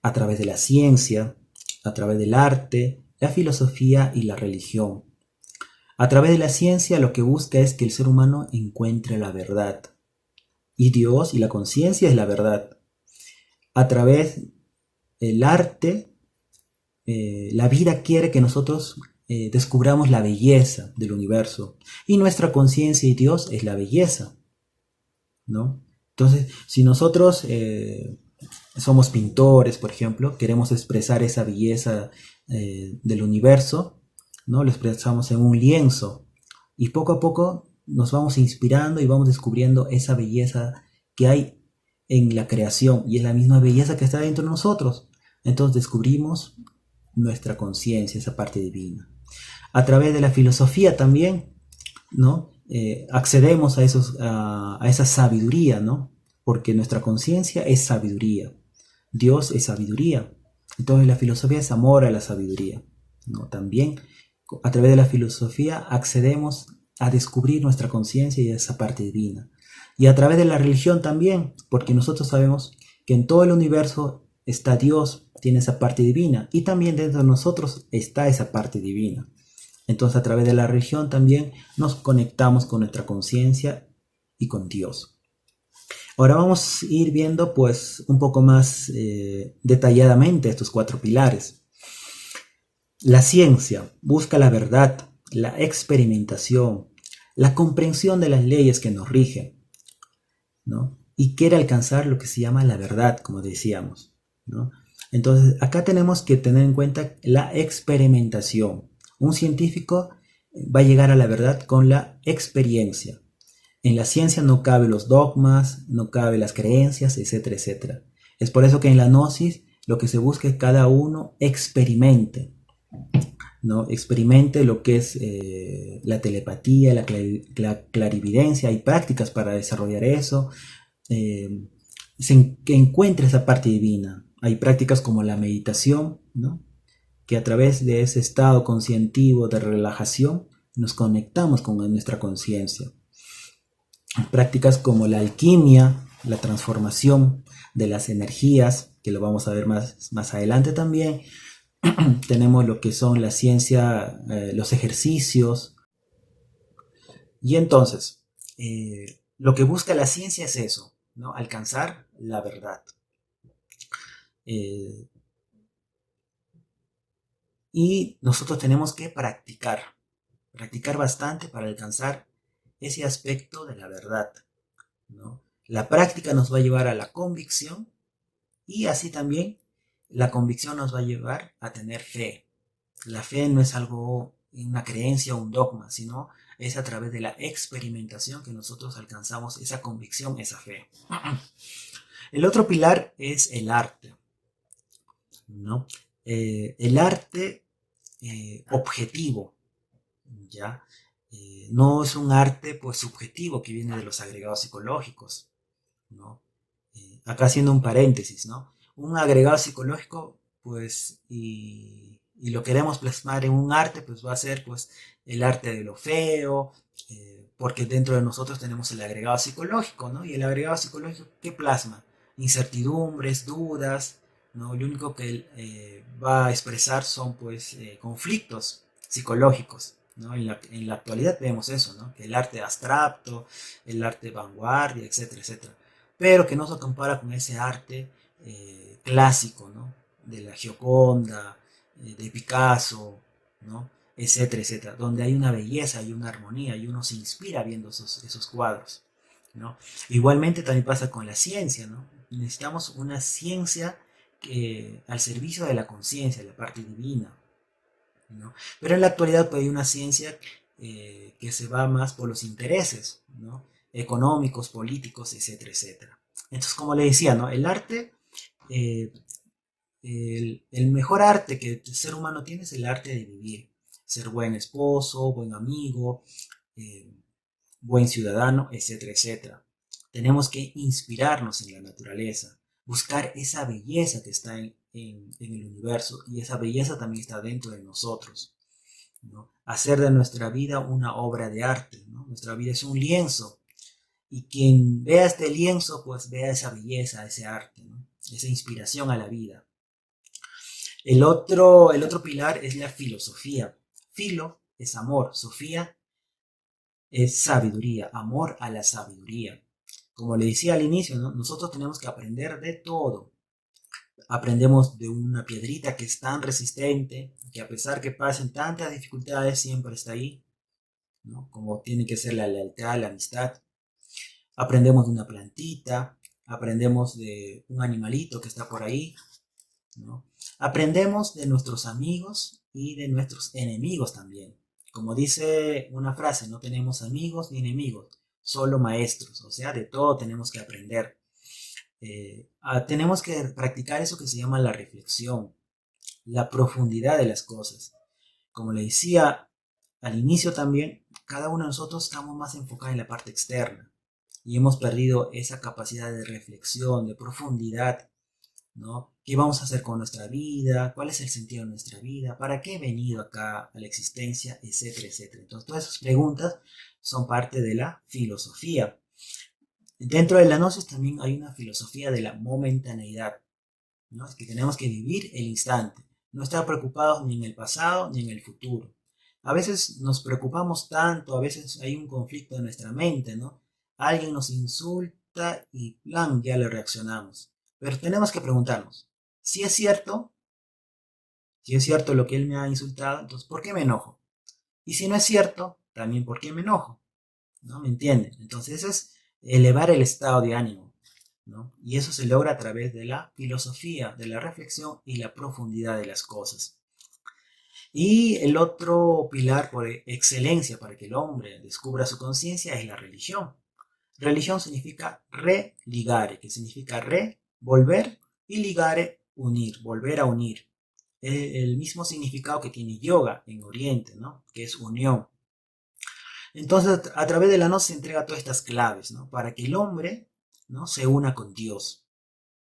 a través de la ciencia, a través del arte, la filosofía y la religión. A través de la ciencia lo que busca es que el ser humano encuentre la verdad. Y Dios y la conciencia es la verdad. A través del arte, la vida quiere que nosotros descubramos la belleza del universo. Y nuestra conciencia y Dios es la belleza, ¿no? Entonces, si nosotros somos pintores, por ejemplo, queremos expresar esa belleza del universo, ¿no? Lo expresamos en un lienzo y poco a poco nos vamos inspirando y vamos descubriendo esa belleza que hay en la creación y es la misma belleza que está dentro de nosotros. Entonces descubrimos nuestra conciencia, esa parte divina. A través de la filosofía también, ¿no? Accedemos a esa sabiduría, ¿no? Porque nuestra conciencia es sabiduría. Dios es sabiduría. Entonces la filosofía es amor a la sabiduría, ¿no? También a través de la filosofía accedemos a descubrir nuestra conciencia y esa parte divina. Y a través de la religión también, porque nosotros sabemos que en todo el universo está Dios, tiene esa parte divina, y también dentro de nosotros está esa parte divina. Entonces a través de la religión también nos conectamos con nuestra conciencia y con Dios. Ahora vamos a ir viendo pues un poco más detalladamente estos cuatro pilares. La ciencia busca la verdad, la experimentación, la comprensión de las leyes que nos rigen, ¿no? Y quiere alcanzar lo que se llama la verdad, como decíamos, ¿no? Entonces, acá tenemos que tener en cuenta la experimentación. Un científico va a llegar a la verdad con la experiencia. En la ciencia no cabe los dogmas, no cabe las creencias, etcétera, etcétera. Es por eso que en la gnosis lo que se busca es que cada uno experimente, ¿no? Experimente lo que es la telepatía, la clarividencia. Hay prácticas para desarrollar eso. Que encuentre esa parte divina. Hay prácticas como la meditación, ¿no? Que a través de ese estado conscientivo de relajación nos conectamos con nuestra conciencia. Prácticas como la alquimia, la transformación de las energías, que lo vamos a ver más adelante también. Tenemos lo que son la ciencia, los ejercicios. Y entonces, lo que busca la ciencia es eso, ¿no? Alcanzar la verdad. Eh, y nosotros tenemos que practicar bastante para alcanzar ese aspecto de la verdad, ¿no? La práctica nos va a llevar a la convicción y así también la convicción nos va a llevar a tener fe. La fe no es algo, una creencia o un dogma, sino es a través de la experimentación que nosotros alcanzamos esa convicción, esa fe. El otro pilar es el arte, ¿no? El arte objetivo, ¿ya? No es un arte pues subjetivo que viene de los agregados psicológicos, ¿no? Acá haciendo un paréntesis, ¿no? Un agregado psicológico, pues, y lo queremos plasmar en un arte, pues va a ser pues el arte de lo feo, porque dentro de nosotros tenemos el agregado psicológico, ¿no? Y el agregado psicológico, ¿qué plasma? Incertidumbres, dudas, ¿no? Lo único que va a expresar son pues conflictos psicológicos, ¿no? En la actualidad vemos eso, ¿no? Que el arte abstracto, el arte de vanguardia, etcétera, etcétera, pero que no se compara con ese arte clásico, ¿no? De la Gioconda, de Picasso, ¿no? Etcétera, etcétera, donde hay una belleza y una armonía y uno se inspira viendo esos cuadros, ¿no? Igualmente también pasa con la ciencia, ¿no? Necesitamos una ciencia que, al servicio de la conciencia, la parte divina, ¿no? Pero en la actualidad pues, hay una ciencia que se va más por los intereses, ¿no? Económicos, políticos, etcétera, etcétera. Entonces, como le decía, ¿no? El arte, eh, el mejor arte que el ser humano tiene es el arte de vivir. Ser buen esposo, buen amigo, eh, buen ciudadano, etcétera, etcétera. Tenemos que inspirarnos en la naturaleza, buscar esa belleza que está en el universo, y esa belleza también está dentro de nosotros, ¿no? Hacer de nuestra vida una obra de arte, ¿no? Nuestra vida es un lienzo, y quien vea este lienzo, pues vea esa belleza, ese arte, ¿no? Esa inspiración a la vida. El otro pilar es la filosofía. Filo es amor, Sofía es sabiduría, amor a la sabiduría. Como le decía al inicio, ¿no? Nosotros tenemos que aprender de todo. Aprendemos de una piedrita que es tan resistente, que a pesar que pasen tantas dificultades, siempre está ahí, ¿no? Como tiene que ser la lealtad, la amistad. Aprendemos de una plantita, aprendemos de un animalito que está por ahí, ¿no? Aprendemos de nuestros amigos y de nuestros enemigos también. Como dice una frase, no tenemos amigos ni enemigos, solo maestros. O sea, de todo tenemos que aprender. Tenemos que practicar eso que se llama la reflexión, la profundidad de las cosas. Como le decía al inicio también, cada uno de nosotros estamos más enfocados en la parte externa y hemos perdido esa capacidad de reflexión, de profundidad, ¿no? ¿Qué vamos a hacer con nuestra vida? ¿Cuál es el sentido de nuestra vida? ¿Para qué he venido acá a la existencia? Etcétera, etcétera. Entonces, todas esas preguntas son parte de la filosofía. Dentro de la gnosis también hay una filosofía de la momentaneidad, ¿no? Es que tenemos que vivir el instante, no estar preocupados ni en el pasado ni en el futuro. A veces nos preocupamos tanto, a veces hay un conflicto en nuestra mente, ¿no? Alguien nos insulta y plan, ya le reaccionamos. Pero tenemos que preguntarnos, si es cierto lo que él me ha insultado, entonces ¿por qué me enojo? Y si no es cierto, también ¿por qué me enojo? ¿No? ¿Me entienden? Entonces eso es elevar el estado de ánimo, ¿no? Y eso se logra a través de la filosofía, de la reflexión y la profundidad de las cosas. Y el otro pilar por excelencia para que el hombre descubra su conciencia es la religión. Religión significa religare, que significa volver, y ligare, unir, volver a unir. El mismo significado que tiene yoga en Oriente, ¿no? Que es unión. Entonces, a través de la gnosis se entrega todas estas claves, ¿no? Para que el hombre, ¿no? Se una con Dios,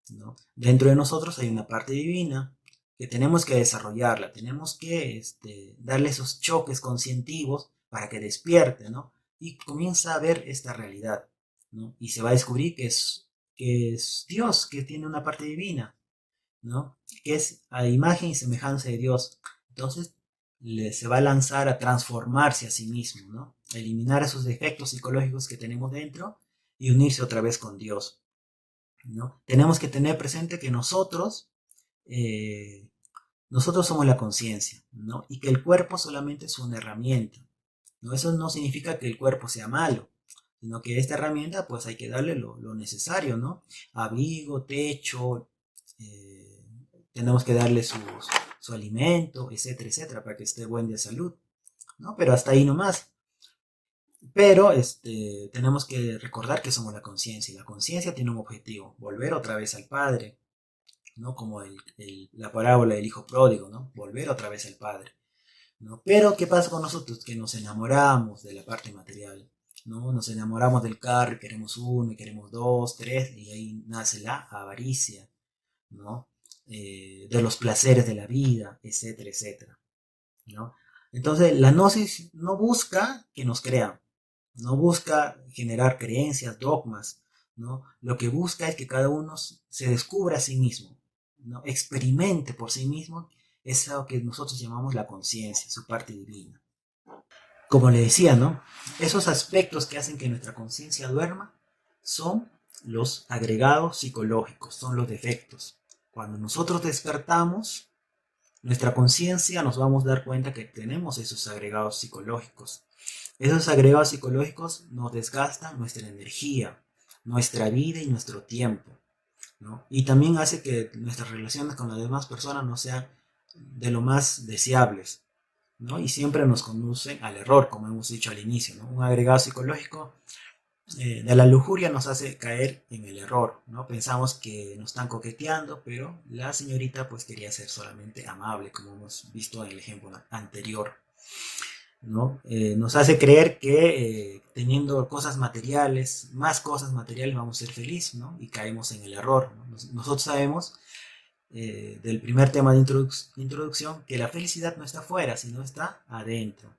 ¿no? Dentro de nosotros hay una parte divina que tenemos que desarrollarla, tenemos que darle esos choques conscientivos para que despierte, ¿no? Y comienza a ver esta realidad, ¿no? Y se va a descubrir que es Dios, que tiene una parte divina, ¿no? Que es a imagen y semejanza de Dios. Entonces, se va a lanzar a transformarse a sí mismo, ¿no? A eliminar esos defectos psicológicos que tenemos dentro y unirse otra vez con Dios, ¿no? Tenemos que tener presente que nosotros somos la conciencia, ¿no? Y que el cuerpo solamente es una herramienta, ¿no? Eso no significa que el cuerpo sea malo, sino que esta herramienta pues hay que darle lo necesario, ¿no? Abrigo, techo, eh, tenemos que darle su alimento, etcétera, etcétera, para que esté buen de salud, ¿no? Pero hasta ahí nomás. Pero tenemos que recordar que somos la conciencia, y la conciencia tiene un objetivo, volver otra vez al Padre, ¿no? Como la parábola del hijo pródigo, ¿no? Volver otra vez al Padre, ¿no? Pero, ¿qué pasa con nosotros? Que nos enamoramos de la parte material, ¿no? Nos enamoramos del carro y queremos uno, y queremos dos, tres, y ahí nace la avaricia, ¿no? De los placeres de la vida, etcétera, etcétera, ¿no? Entonces, la gnosis no busca que nos crean, no busca generar creencias, dogmas, ¿no? Lo que busca es que cada uno se descubra a sí mismo, ¿no? Experimente por sí mismo eso que nosotros llamamos la conciencia, su parte divina. Como le decía, ¿no? Esos aspectos que hacen que nuestra conciencia duerma son los agregados psicológicos, son los defectos. Cuando nosotros despertamos, nuestra conciencia nos vamos a dar cuenta que tenemos esos agregados psicológicos. Esos agregados psicológicos nos desgastan nuestra energía, nuestra vida y nuestro tiempo, ¿no? Y también hace que nuestras relaciones con las demás personas no sean de lo más deseables, ¿no? Y siempre nos conducen al error, como hemos dicho al inicio, ¿no? Un agregado psicológico de la lujuria nos hace caer en el error, ¿no? Pensamos que nos están coqueteando, pero la señorita pues quería ser solamente amable, como hemos visto en el ejemplo anterior. ¿no? Nos hace creer que teniendo cosas materiales, más cosas materiales, vamos a ser felices, ¿no? Y caemos en el error, ¿no? Nosotros sabemos del primer tema de introducción que la felicidad no está afuera, sino está adentro,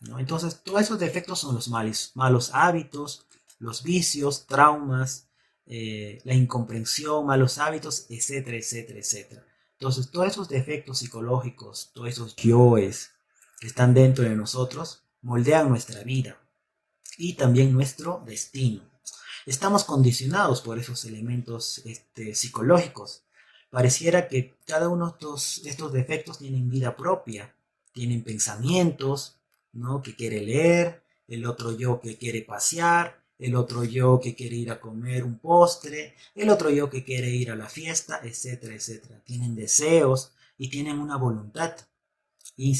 ¿no? Entonces, todos esos defectos son los malos hábitos, los vicios, traumas, la incomprensión, malos hábitos, etcétera, etcétera, etcétera. Entonces, todos esos defectos psicológicos, todos esos yoes que están dentro de nosotros, moldean nuestra vida y también nuestro destino. Estamos condicionados por esos elementos psicológicos. Pareciera que cada uno de estos defectos tienen vida propia, tienen pensamientos, ¿no? Que quiere leer, el otro yo que quiere pasear, el otro yo que quiere ir a comer un postre, el otro yo que quiere ir a la fiesta, etcétera, etcétera. Tienen deseos y tienen una voluntad. Y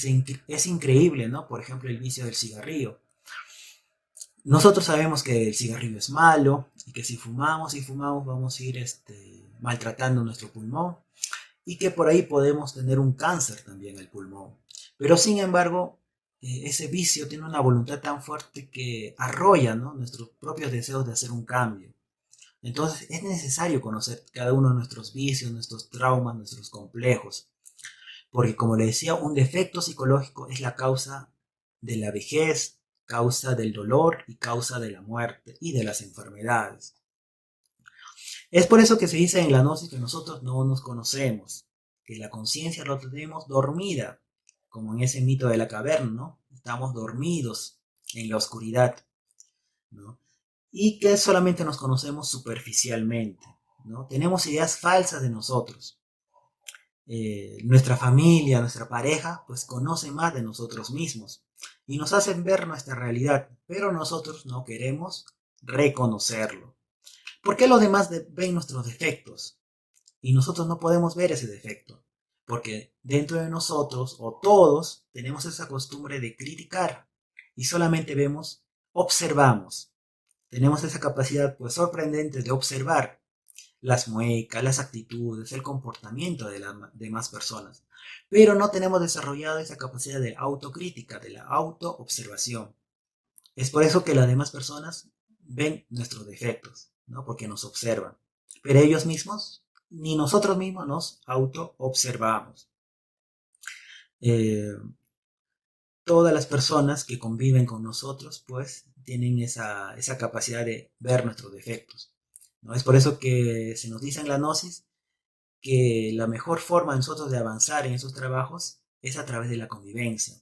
es increíble, ¿no? Por ejemplo, el vicio del cigarrillo. Nosotros sabemos que el cigarrillo es malo y que si fumamos y fumamos vamos a ir maltratando nuestro pulmón y que por ahí podemos tener un cáncer también el pulmón. Pero sin embargo, ese vicio tiene una voluntad tan fuerte que arrolla, ¿no? Nuestros propios deseos de hacer un cambio. Entonces es necesario conocer cada uno de nuestros vicios, nuestros traumas, nuestros complejos. Porque como le decía, un defecto psicológico es la causa de la vejez, causa del dolor y causa de la muerte y de las enfermedades. Es por eso que se dice en la gnosis que nosotros no nos conocemos, que la conciencia la tenemos dormida, como en ese mito de la caverna, ¿no? Estamos dormidos en la oscuridad, ¿no? Y que solamente nos conocemos superficialmente, ¿no? Tenemos ideas falsas de nosotros. Nuestra familia, nuestra pareja, pues conoce más de nosotros mismos y nos hacen ver nuestra realidad, pero nosotros no queremos reconocerlo. ¿Por qué los demás ven nuestros defectos y nosotros no podemos ver ese defecto? Porque dentro de nosotros, o todos, tenemos esa costumbre de criticar y solamente vemos, observamos. Tenemos esa capacidad pues sorprendente de observar las muecas, las actitudes, el comportamiento de las demás personas. Pero no tenemos desarrollado esa capacidad de autocrítica, de la autoobservación. Es por eso que las demás personas ven nuestros defectos, ¿no? Porque nos observan. Pero ellos mismos, ni nosotros mismos nos autoobservamos. Eh, Todas las personas que conviven con nosotros, pues, tienen esa capacidad de ver nuestros defectos, ¿no? Es por eso que se nos dice en la gnosis que la mejor forma de nosotros de avanzar en esos trabajos es a través de la convivencia,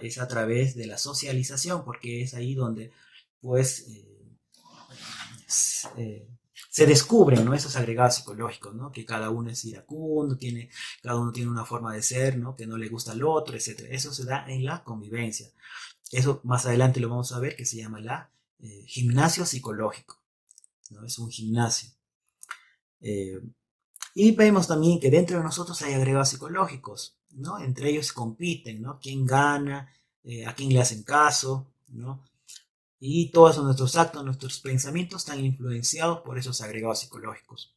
es a través de la socialización, porque es ahí donde pues eh, se descubren, ¿no? Esos agregados psicológicos, ¿no? Que cada uno es iracundo, cada uno tiene una forma de ser, ¿no? Que no le gusta al otro, etc. Eso se da en la convivencia. Eso más adelante lo vamos a ver, que se llama gimnasio psicológico, ¿no? Es un gimnasio. Eh, Y vemos también que dentro de nosotros hay agregados psicológicos, ¿no? Entre ellos compiten, ¿no? ¿Quién gana? ¿A quién le hacen caso? ¿No? Y todos nuestros actos, nuestros pensamientos están influenciados por esos agregados psicológicos.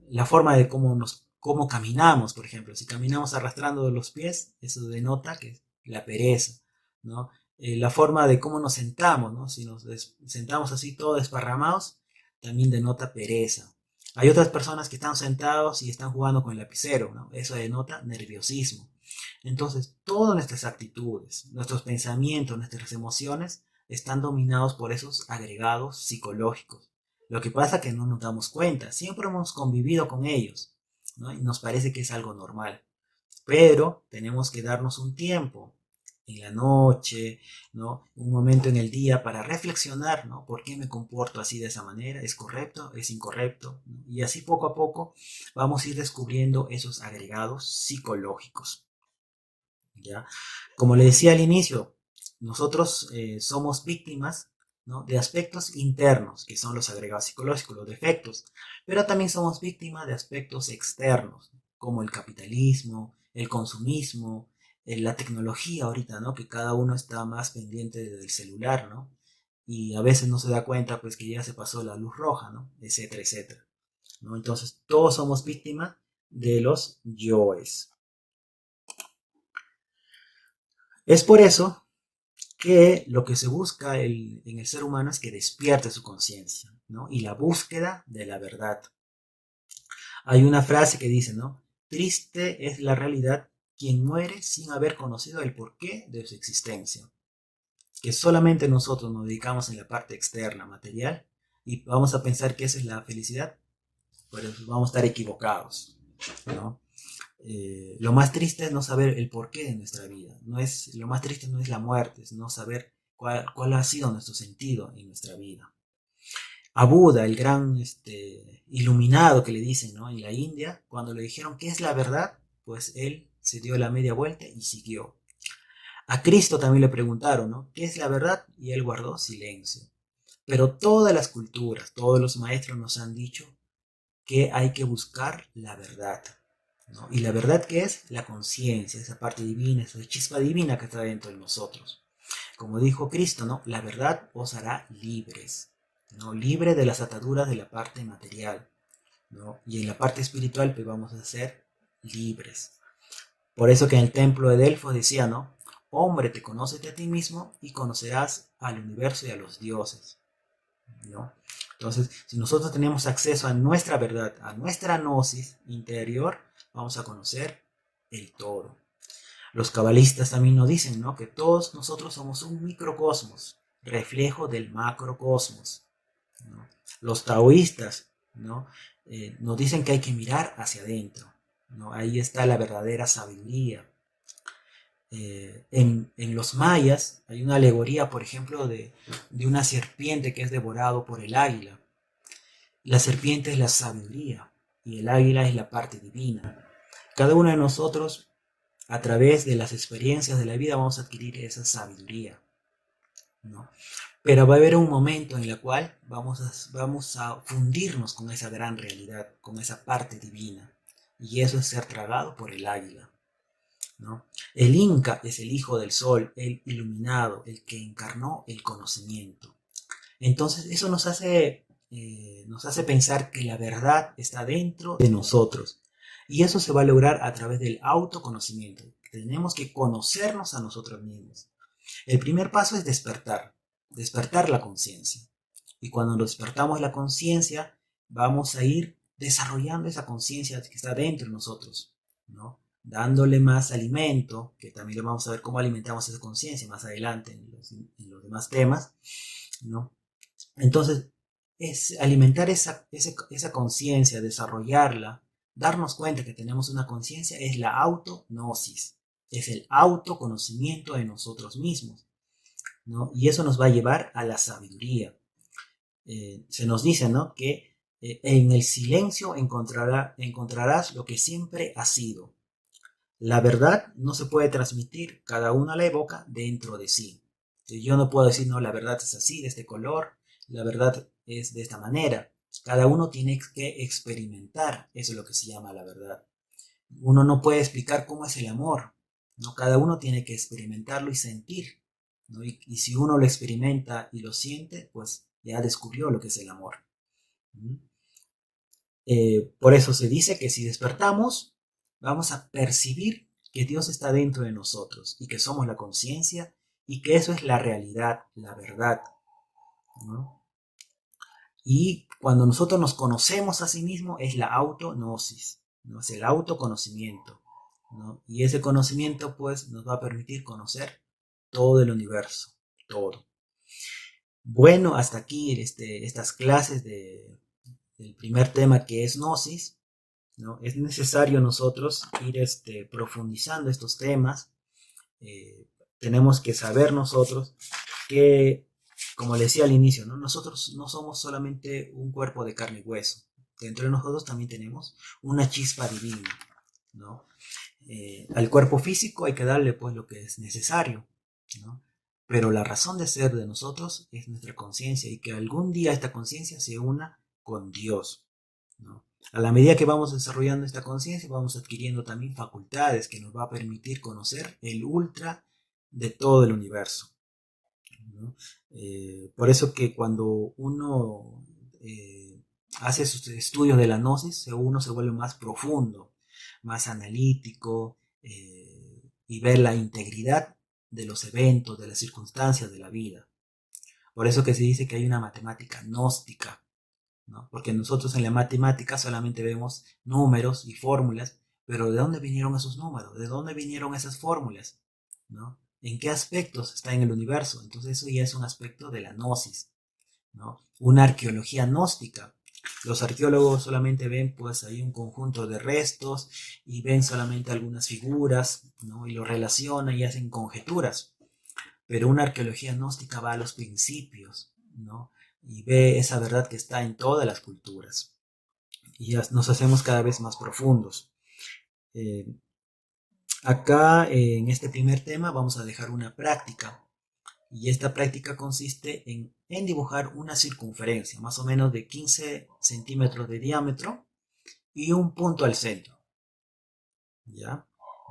La forma de cómo caminamos, por ejemplo, si caminamos arrastrando los pies, eso denota que es la pereza, ¿no? La forma de cómo nos sentamos, ¿no? Si nos sentamos así todos desparramados, también denota pereza. Hay otras personas que están sentados y están jugando con el lapicero, ¿no? Eso denota nerviosismo. Entonces, todas nuestras actitudes, nuestros pensamientos, nuestras emociones están dominados por esos agregados psicológicos. Lo que pasa es que no nos damos cuenta, siempre hemos convivido con ellos, ¿no? Y nos parece que es algo normal, pero tenemos que darnos un tiempo en la noche, ¿no? Un momento en el día para reflexionar, ¿no? ¿Por qué me comporto así de esa manera? ¿Es correcto? ¿Es incorrecto? ¿No? Y así poco a poco vamos a ir descubriendo esos agregados psicológicos, ¿ya? Como le decía al inicio, nosotros somos víctimas, ¿no? De aspectos internos, que son los agregados psicológicos, los defectos, pero también somos víctimas de aspectos externos, como el capitalismo, el consumismo, la tecnología ahorita, ¿no? Que cada uno está más pendiente del celular, ¿no? Y a veces no se da cuenta, pues, que ya se pasó la luz roja, ¿no? Etcétera, etcétera, ¿no? Entonces, todos somos víctimas de los yoes. Es por eso que lo que se busca en el ser humano es que despierte su conciencia, ¿no? Y la búsqueda de la verdad. Hay una frase que dice, ¿no? Triste es la realidad quien muere sin haber conocido el porqué de su existencia. Que solamente nosotros nos dedicamos en la parte externa, material, y vamos a pensar que esa es la felicidad, pero vamos a estar equivocados, ¿no? Lo más triste es no saber el porqué de nuestra vida. Lo más triste no es la muerte, es no saber cuál ha sido nuestro sentido en nuestra vida. A Buda, el gran iluminado que le dicen, ¿no? En la India, cuando le dijeron qué es la verdad, pues él se dio la media vuelta y siguió. A Cristo también le preguntaron, ¿no? ¿Qué es la verdad? Y él guardó silencio. Pero todas las culturas, todos los maestros nos han dicho que hay que buscar la verdad, ¿no? Y la verdad que es la conciencia, esa parte divina, esa chispa divina que está dentro de nosotros. Como dijo Cristo, ¿no? La verdad os hará libres, ¿no? Libre de las ataduras de la parte material, ¿no? Y en la parte espiritual pues vamos a ser libres. Por eso que en el templo de Delfos decía, ¿no? Hombre, te conócete a ti mismo y conocerás al universo y a los dioses, ¿no? Entonces, si nosotros tenemos acceso a nuestra verdad, a nuestra gnosis interior, vamos a conocer el todo. Los cabalistas también nos dicen, ¿no? Que todos nosotros somos un microcosmos, reflejo del macrocosmos, ¿no? Los taoístas, ¿no? Nos dicen que hay que mirar hacia adentro, ¿no? Ahí está la verdadera sabiduría. En los mayas hay una alegoría, por ejemplo, de una serpiente que es devorado por el águila. La serpiente es la sabiduría y el águila es la parte divina. Cada uno de nosotros, a través de las experiencias de la vida, vamos a adquirir esa sabiduría, ¿no? Pero va a haber un momento en el cual vamos a fundirnos con esa gran realidad, con esa parte divina. Y eso es ser tragado por el águila, ¿no? El Inca es el hijo del sol, el iluminado, el que encarnó el conocimiento. Entonces eso nos hace pensar que la verdad está dentro de nosotros. Y eso se va a lograr a través del autoconocimiento. Tenemos que conocernos a nosotros mismos. El primer paso es despertar la conciencia. Y cuando despertamos la conciencia, vamos a ir desarrollando esa conciencia que está dentro de nosotros, ¿no? Dándole más alimento, que también vamos a ver cómo alimentamos esa conciencia más adelante en los demás temas, ¿no? Entonces, es alimentar esa conciencia, desarrollarla, darnos cuenta que tenemos una conciencia, es la autognosis, es el autoconocimiento de nosotros mismos, ¿no? Y eso nos va a llevar a la sabiduría. Se nos dice, ¿no? Que en el silencio encontrarás lo que siempre ha sido. La verdad no se puede transmitir, cada uno la evoca dentro de sí. Yo no puedo decir, no, la verdad es así, de este color, la verdad es de esta manera. Cada uno tiene que experimentar, eso es lo que se llama la verdad. Uno no puede explicar cómo es el amor, ¿no? Cada uno tiene que experimentarlo y sentir, ¿no? Y si uno lo experimenta y lo siente, pues ya descubrió lo que es el amor. ¿Mm? Por eso se dice que si despertamos, vamos a percibir que Dios está dentro de nosotros y que somos la conciencia y que eso es la realidad, la verdad, ¿no? Y cuando nosotros nos conocemos a sí mismos es la autognosis, ¿no? Es el autoconocimiento, ¿no? Y ese conocimiento pues nos va a permitir conocer todo el universo, todo. Bueno, hasta aquí estas clases del primer tema que es gnosis, ¿no? Es necesario nosotros ir profundizando estos temas. eh, Tenemos que saber nosotros que, como le decía al inicio, ¿no? Nosotros no somos solamente un cuerpo de carne y hueso. Dentro de nosotros también tenemos una chispa divina, ¿no? Al cuerpo físico hay que darle pues lo que es necesario, ¿no? Pero la razón de ser de nosotros es nuestra conciencia y que algún día esta conciencia se una con Dios, ¿no? A la medida que vamos desarrollando esta conciencia, vamos adquiriendo también facultades que nos va a permitir conocer el ultra de todo el universo, ¿no? Por eso que cuando uno hace sus estudios de la gnosis, uno se vuelve más profundo, más analítico y ver la integridad de los eventos, de las circunstancias de la vida. Por eso que se dice que hay una matemática gnóstica, ¿no? Porque nosotros en la matemática solamente vemos números y fórmulas, pero ¿de dónde vinieron esos números? ¿De dónde vinieron esas fórmulas? ¿No? ¿En qué aspectos está en el universo? Entonces eso ya es un aspecto de la gnosis, ¿no? Una arqueología gnóstica. Los arqueólogos solamente ven pues ahí un conjunto de restos y ven solamente algunas figuras, ¿no? Y lo relacionan y hacen conjeturas. Pero una arqueología gnóstica va a los principios, ¿no? Y ve esa verdad que está en todas las culturas. Y ya nos hacemos cada vez más profundos. Eh, Acá en este primer tema vamos a dejar una práctica. Y esta práctica consiste en dibujar una circunferencia, más o menos de 15 centímetros de diámetro y un punto al centro. ¿Ya?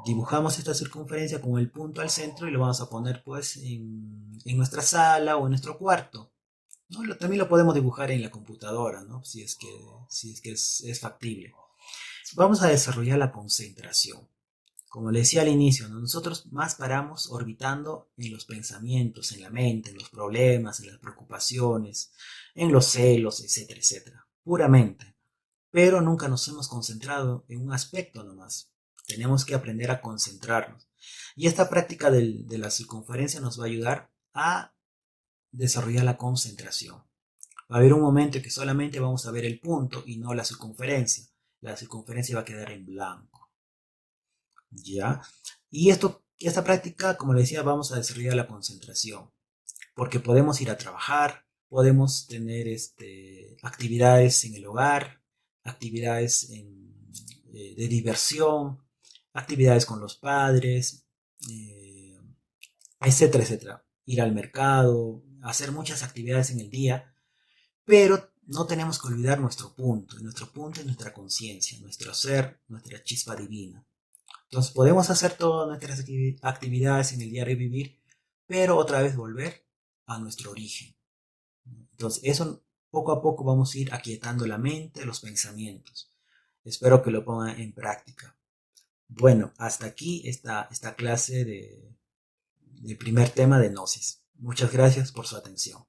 Dibujamos esta circunferencia con el punto al centro y lo vamos a poner pues en nuestra sala o en nuestro cuarto, ¿no? También lo podemos dibujar en la computadora, ¿no? Si es que es factible. Vamos a desarrollar la concentración. Como le decía al inicio, ¿no? Nosotros más paramos orbitando en los pensamientos, en la mente, en los problemas, en las preocupaciones, en los celos, etcétera, etcétera. Puramente. Pero nunca nos hemos concentrado en un aspecto nomás. Tenemos que aprender a concentrarnos. Y esta práctica de la circunferencia nos va a ayudar a desarrollar la concentración. Va a haber un momento en que solamente vamos a ver el punto y no la circunferencia. La circunferencia va a quedar en blanco. ¿Ya? Y esta práctica, como les decía, vamos a desarrollar la concentración. Porque podemos ir a trabajar, podemos tener actividades en el hogar, actividades de diversión, actividades con los padres, eh, etcétera, etcétera. Ir al mercado, hacer muchas actividades en el día, pero no tenemos que olvidar nuestro punto. Y nuestro punto es nuestra conciencia, nuestro ser, nuestra chispa divina. Entonces podemos hacer todas nuestras actividades en el diario vivir, pero otra vez volver a nuestro origen. Entonces eso poco a poco vamos a ir aquietando la mente, los pensamientos. Espero que lo pongan en práctica. Bueno, hasta aquí esta clase de primer tema de Gnosis. Muchas gracias por su atención.